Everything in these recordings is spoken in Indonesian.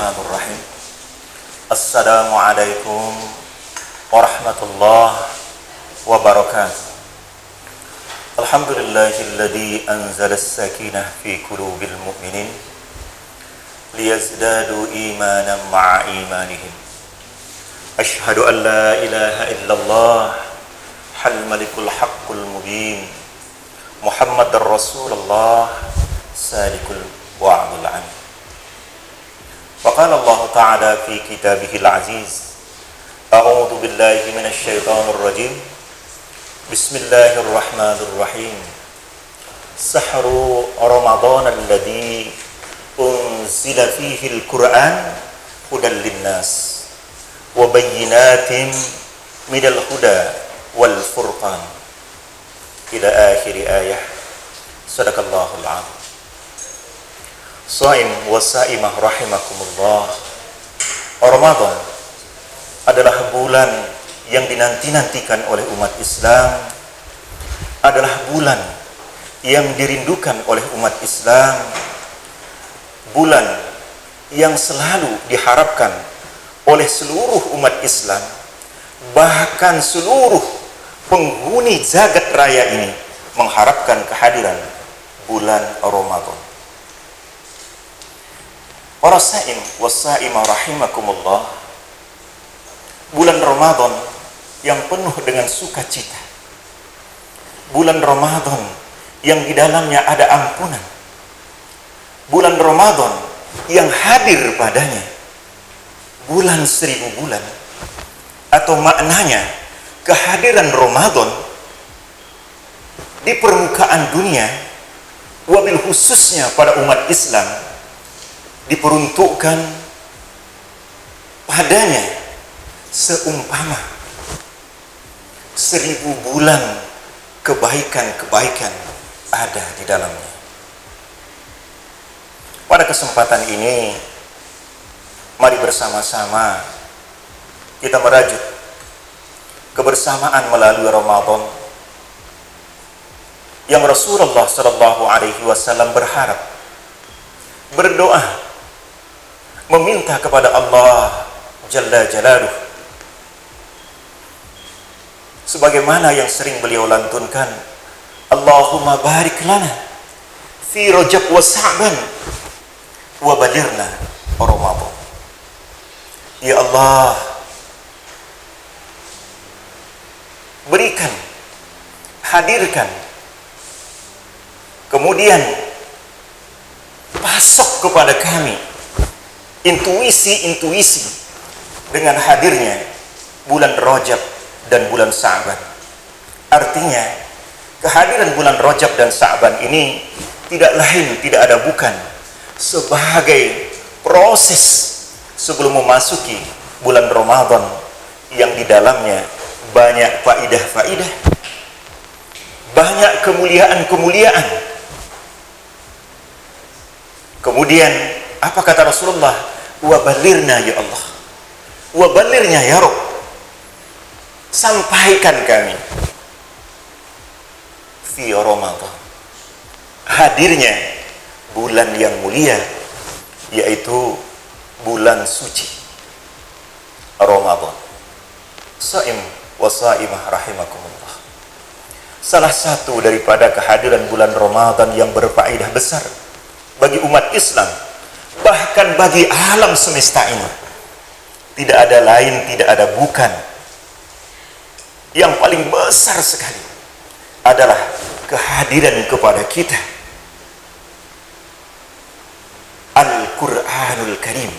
Bismillahirrahmanirrahim. Assalamualaikum warahmatullahi wabarakatuh. Alhamdulillahilladzi anzala as-sakinah fi qulubil mu'minin liyazdadu imanan ma'a imanihim. Asyhadu an la ilaha illallah hal malikul haqqul mubin Muhammadar Rasulullah salikul wa'dul amin. Wa qala Allah ta'ala fi kitabihil aziz, a'udzu billahi minasy syaithanir rajim. Bismillahirrahmanirrahim. Sahru Ramadan alladzi unzila fihi al-Qur'an hudan linnas wa bayyinatin minal huda wal furqan ila akhir ayah. Sadaqallahul azim. Shaim wa saimah rahimakumullah. Ramadan adalah bulan yang dinanti-nantikan oleh umat Islam, adalah bulan yang dirindukan oleh umat Islam, bulan yang selalu diharapkan oleh seluruh umat Islam, bahkan seluruh penghuni jagat raya ini mengharapkan kehadiran bulan Ramadan. Para saim was-saimah rahimakumullah, bulan Ramadan yang penuh dengan sukacita, bulan Ramadan yang di dalamnya ada ampunan, bulan Ramadan yang hadir padanya bulan 1000 bulan, atau maknanya kehadiran Ramadan di permukaan dunia, wabil khususnya pada umat Islam, diperuntukkan padanya seumpama 1000 bulan kebaikan-kebaikan ada di dalamnya. Pada kesempatan ini, mari bersama-sama kita merajut kebersamaan melalui Ramadan yang Rasulullah SAW berharap, berdoa, meminta kepada Allah Jalla Jalaluh, sebagaimana yang sering beliau lantunkan, Allahumma barik lana fi Rajab wa Sa'ban wa baligna Ramadan. Ya Allah, berikan, hadirkan, kemudian pasok kepada kami intuisi dengan hadirnya bulan Rajab dan bulan Sa'ban. Artinya, kehadiran bulan Rajab dan Sa'ban ini tidak lain, tidak ada bukan, sebagai proses sebelum memasuki bulan Ramadan yang di dalamnya banyak faidah-faidah, banyak kemuliaan-kemuliaan. Kemudian apa kata Rasulullah? Wa balirna ya Allah, wa balirna ya Rabb, sampaikan kami fi Ramadan, hadirnya bulan yang mulia, yaitu bulan suci Ramadan. Saim wa saimah rahimakumullah, salah satu daripada kehadiran bulan Ramadan yang berfaedah besar bagi umat Islam, bahkan bagi alam semesta ini, tidak ada lain, tidak ada bukan, yang paling besar sekali adalah kehadiran kepada kita Al-Quranul Karim.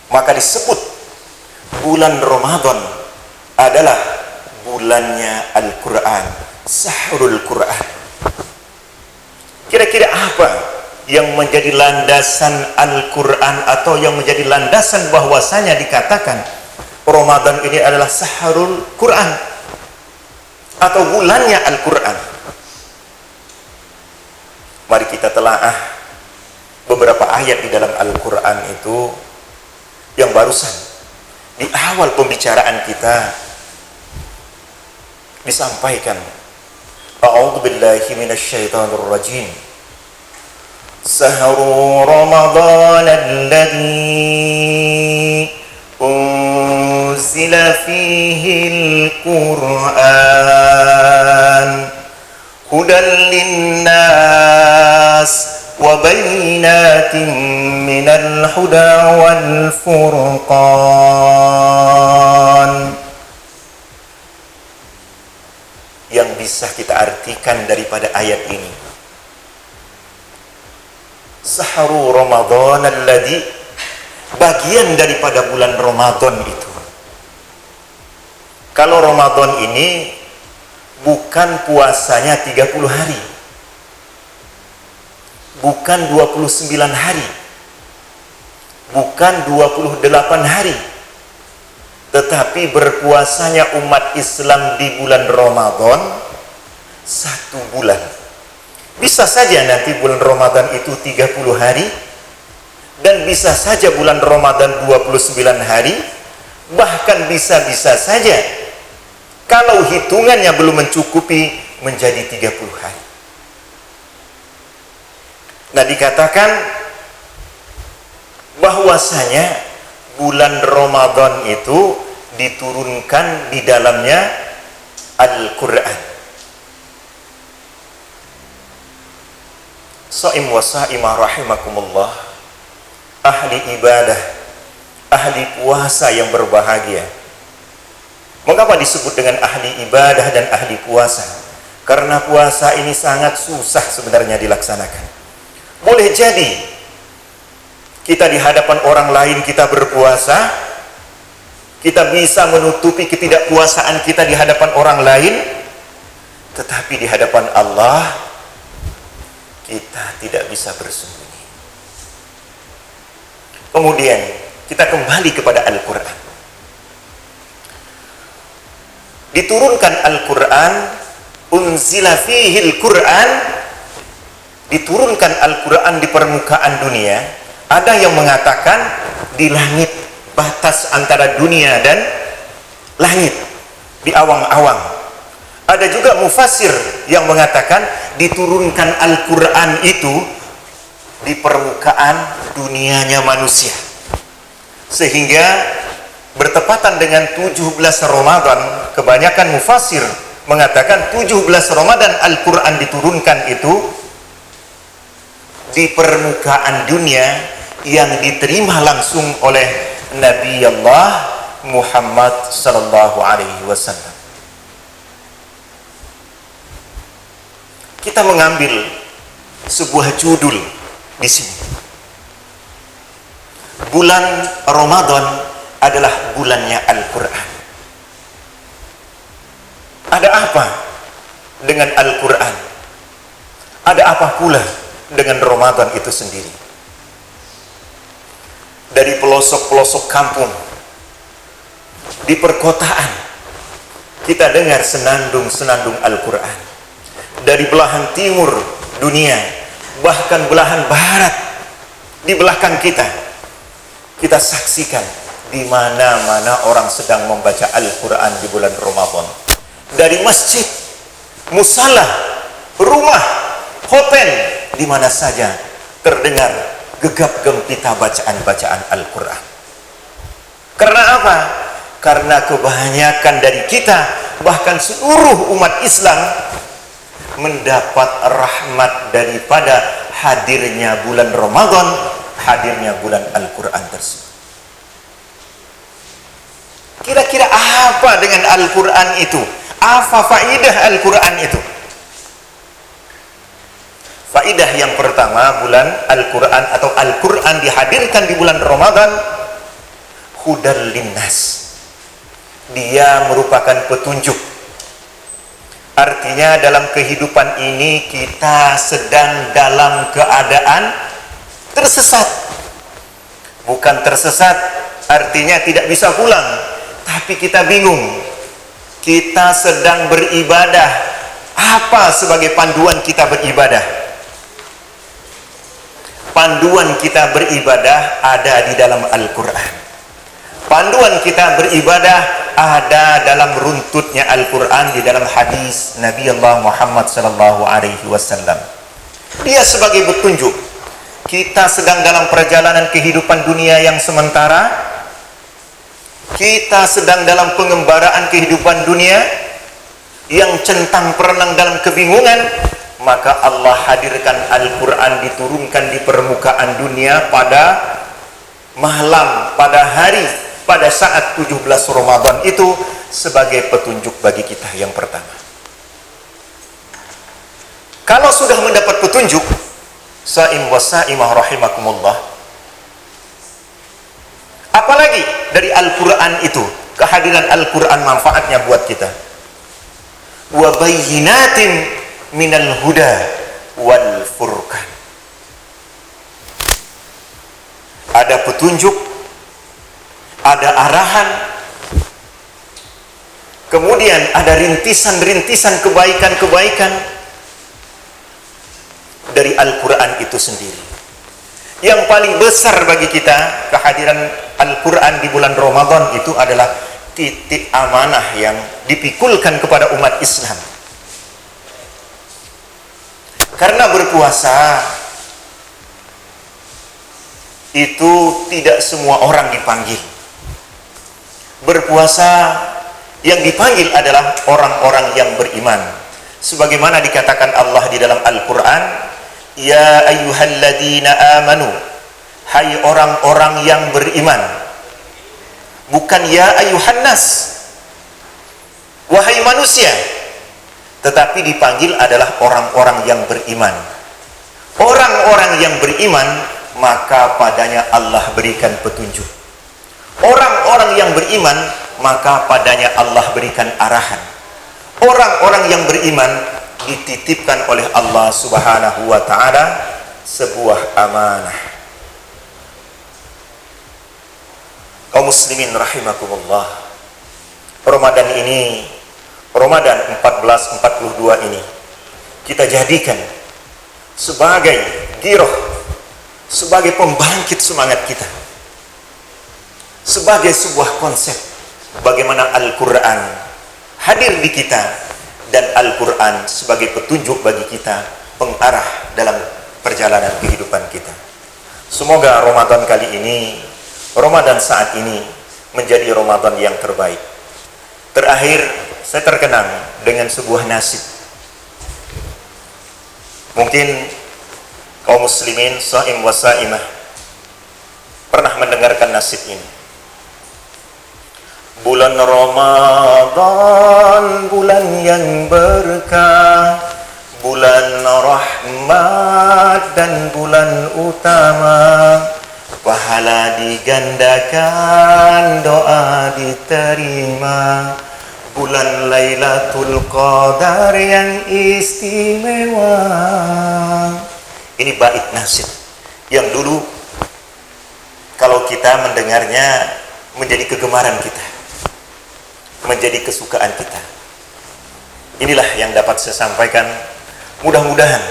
Maka disebut bulan Ramadan adalah bulannya Al-Quran, Sahrul Quran. Kira-kira apa yang menjadi landasan Al-Quran, atau yang menjadi landasan bahwasanya dikatakan Ramadan ini adalah Sahrul Quran atau bulannya Al-Quran? Mari kita telaah beberapa ayat di dalam Al-Quran itu yang barusan di awal pembicaraan kita disampaikan. A'udzu billahi minasyaitonir rajim. Sahru Ramadan alladhi unzila fihi al-Qur'an hudan linnas wa bayyinatin minal huda wal furqan. Yang bisa kita artikan daripada ayat ini, Sahru Ramadan alladhi, bagian daripada bulan Ramadan itu. Kalau Ramadan ini bukan puasanya 30 hari, bukan 29 hari, bukan 28 hari, tetapi berpuasanya umat Islam di bulan Ramadan 1 bulan. Bisa saja nanti bulan Ramadan itu 30 hari, dan bisa saja bulan Ramadan 29 hari, bahkan bisa-bisa saja kalau hitungannya belum mencukupi menjadi 30 hari. Nah, dikatakan bahwasanya bulan Ramadan itu diturunkan di dalamnya Al-Quran. Shaim wa saimah rahimakumullah, ahli ibadah, ahli puasa yang berbahagia. Mengapa disebut dengan ahli ibadah dan ahli puasa? Karena puasa ini sangat susah sebenarnya dilaksanakan. Boleh jadi kita di hadapan orang lain kita berpuasa, kita bisa menutupi ketidakpuasaan kita di hadapan orang lain, tetapi di hadapan Allah kita tidak bisa bersembunyi. Kemudian kita kembali kepada Al-Quran. Diturunkan Al-Quran, unzila fihil Quran, diturunkan Al-Quran di permukaan dunia. Ada yang mengatakan di langit, batas antara dunia dan langit, di awang-awang. Ada juga mufassir yang mengatakan diturunkan Al-Quran itu di permukaan dunianya manusia, sehingga bertepatan dengan 17 Ramadan. Kebanyakan mufassir mengatakan 17 Ramadan Al-Quran diturunkan itu di permukaan dunia, yang diterima langsung oleh Nabi Allah Muhammad sallallahu alaihi wasallam. Kita mengambil sebuah judul di sini. Bulan Ramadan adalah bulannya Al-Quran. Ada apa dengan Al-Quran? Ada apa pula dengan Ramadan itu sendiri? Dari pelosok-pelosok kampung, di perkotaan, kita dengar senandung-senandung Al-Quran. Dari belahan timur dunia, bahkan belahan barat, di belakang kita, kita saksikan di mana-mana orang sedang membaca Al-Quran di bulan Ramadan. Dari masjid, musala, rumah, hotel, di mana saja terdengar gegap gempita bacaan-bacaan Al-Quran. Karena apa? Karena kebanyakan dari kita, bahkan seluruh umat Islam, mendapat rahmat daripada hadirnya bulan Ramadan, hadirnya bulan Al-Quran tersebut. Kira-kira apa dengan Al-Quran itu? Apa faidah Al-Quran itu? Faidah yang pertama, bulan Al-Quran atau Al-Quran dihadirkan di bulan Ramadan, hudal linnas. Dia merupakan petunjuk. Artinya dalam kehidupan ini kita sedang dalam keadaan tersesat. Bukan tersesat artinya tidak bisa pulang, tapi kita bingung. Kita sedang beribadah. Apa sebagai panduan kita beribadah? Panduan kita beribadah ada di dalam Al-Quran. Panduan kita beribadah ada dalam runtutnya Al-Quran, di dalam hadis Nabi Allah Muhammad sallallahu alaihi wasallam. Dia sebagai petunjuk. kita sedang dalam perjalanan kehidupan dunia yang sementara, kita sedang dalam pengembaraan kehidupan dunia yang centang perenang dalam kebingungan, maka Allah hadirkan Al-Quran, diturunkan di permukaan dunia pada malam, pada hari, pada saat 17 Ramadan itu sebagai petunjuk bagi kita yang pertama. Kalau sudah mendapat petunjuk, saim wa saimah rahimakumullah, apalagi dari Al-Quran itu, kehadiran Al-Quran manfaatnya buat kita. Wa bayyinatin minal huda wal furqan. Ada petunjuk, ada arahan, kemudian ada rintisan-rintisan kebaikan-kebaikan dari Al-Quran itu sendiri. Yang paling besar bagi kita, kehadiran Al-Quran di bulan Ramadan itu adalah titik amanah yang dipikulkan kepada umat Islam. Karena berpuasa itu tidak semua orang dipanggil. Berpuasa yang dipanggil adalah orang-orang yang beriman. Sebagaimana dikatakan Allah di dalam Al-Quran, ya ayyuhalladzina amanu, hai orang-orang yang beriman. Bukan ya ayyuhan nas, wahai manusia, tetapi dipanggil adalah orang-orang yang beriman. Orang-orang yang beriman, maka padanya Allah berikan petunjuk. Orang-orang yang beriman, maka padanya Allah berikan arahan. Orang-orang yang beriman dititipkan oleh Allah Subhanahu wa ta'ala sebuah amanah. Kaum muslimin rahimakumullah, Ramadan ini, Ramadan 1442 ini kita jadikan sebagai giroh, sebagai pembangkit semangat kita, sebagai sebuah konsep bagaimana Al-Quran hadir di kita, dan Al-Quran sebagai petunjuk bagi kita, pengarah dalam perjalanan kehidupan kita. Semoga Ramadan kali ini, Ramadan saat ini menjadi Ramadan yang terbaik. Terakhir, saya terkenang dengan sebuah nasib. Mungkin kaum muslimin saim wa saimah pernah mendengarkan nasib ini. Bulan Ramadan, bulan yang berkah, bulan rahmat dan bulan utama. Pahala digandakan, doa diterima. Bulan Lailatul Qadar yang istimewa. Ini bait nasib yang dulu kalau kita mendengarnya menjadi kegemaran kita, menjadi kesukaan kita. Inilah yang dapat saya sampaikan. Mudah-mudahan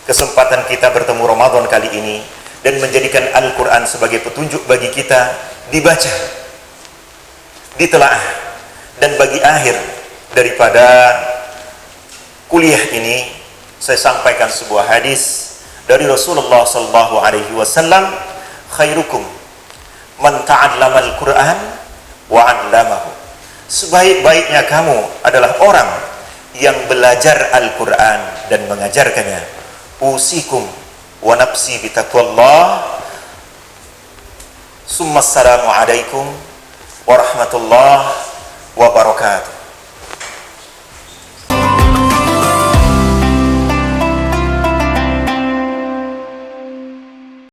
kesempatan kita bertemu Ramadan kali ini dan menjadikan Al-Quran sebagai petunjuk bagi kita dibaca, ditelaah, dan bagi akhir daripada kuliah ini saya sampaikan sebuah hadis dari Rasulullah SAW, khairukum man ta'allama al-Quran wa 'allamahu. Sebaik-baiknya kamu adalah orang yang belajar Al-Quran dan mengajarkannya. Usikum wa nafsi bitaqwallah. Summa assalamu alaikum warahmatullahi wabarakatuh.